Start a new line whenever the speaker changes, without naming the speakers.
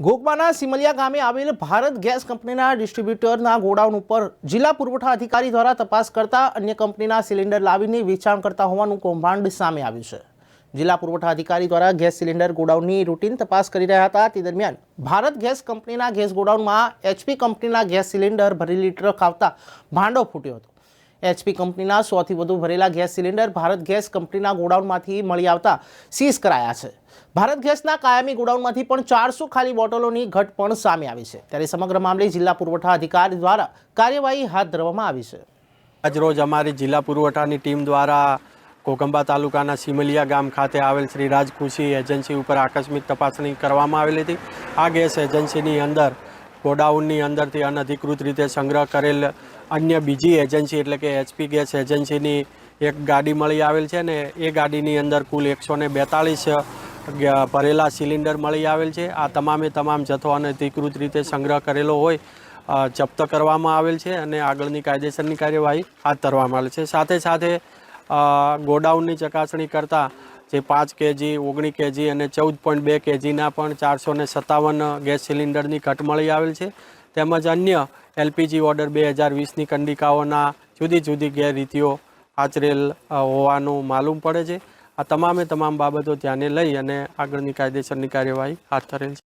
ઘોઘબાના સિમલિયા ગામે આવેલ ભારત ગેસ કંપનીના ડિસ્ટ્રીબ્યુટરના ગોડાઉન ઉપર જિલ્લા પુરવઠા અધિકારી દ્વારા તપાસ કરતા અન્ય કંપનીના સિલિન્ડર લાવીને વેચાણ કરતા હોવાનું કૌભાંડ સામે આવ્યું છે। જિલ્લા પુરવઠા અધિકારી દ્વારા ગેસ સિલિન્ડર ગોડાઉનની રૂટીન તપાસ કરી રહ્યા હતા તે દરમિયાન ભારત ગેસ કંપનીના ગેસ ગોડાઉનમાં એચપી કંપનીના ગેસ સિલિન્ડર ભરેલી ટ્રક આવતા ભાંડો ફૂટ્યો હતો। એચપી કંપનીના 100 થી વધુ ભરેલા ગેસ સિલિન્ડર ભારત ગેસ કંપનીના ગોડાઉનમાંથી મળી આવતા સીઝ કરાયા છે। ભારત ગેસના કાયમી ગોડાઉનમાંથી પણ 400 ખાલી બોટલોની ઘટ પણ સામે આવી છે। ત્યારે સમગ્ર મામલે જિલ્લા પુરવઠા અધિકારી દ્વારા કાર્યવાહી હાથ ધરવામાં આવી છે।
આજરોજ અમારી જિલ્લા પુરવઠાની ટીમ દ્વારા ઘોઘંબા તાલુકાના સિમલિયા ગામ ખાતે આવેલ શ્રી રાજ કૃષિ એજન્સી ઉપર આકસ્મિક તપાસણી કરવામાં આવેલી હતી। આ ગેસ એજન્સીની અંદર ગોડાઉનની અંદરથી અનધિકૃત રીતે સંગ્રહ કરેલ અન્ય બીજી એજન્સી એટલે કે એચપી ગેસ એજન્સીની એક ગાડી મળી આવેલ છે ને એ ગાડીની અંદર કુલ 142 ભરેલા સિલિન્ડર મળી આવેલ છે। આ તમામે તમામ જથ્થો અનધિકૃત રીતે સંગ્રહ કરેલો હોય જપ્ત કરવામાં આવેલ છે અને આગળની કાયદેસરની કાર્યવાહી હાથ ધરવામાં આવેલ છે। સાથે સાથે ગોડાઉનની ચકાસણી કરતાં જે 5 કેજી 19 કેજી અને 14.2 કેજીના પણ 457 ગેસ સિલિન્ડરની ઘટ મળી આવેલ છે। તેમજ અન્ય એલપીજી ઓર્ડર 2020ની કંડિકાઓના જુદી જુદી ગેરરીતિઓ આચરેલ હોવાનું માલુમ પડે છે। આ તમામે તમામ બાબતો ધ્યાને લઈ અને આગળની કાયદેસરની કાર્યવાહી હાથ ધરેલ છે।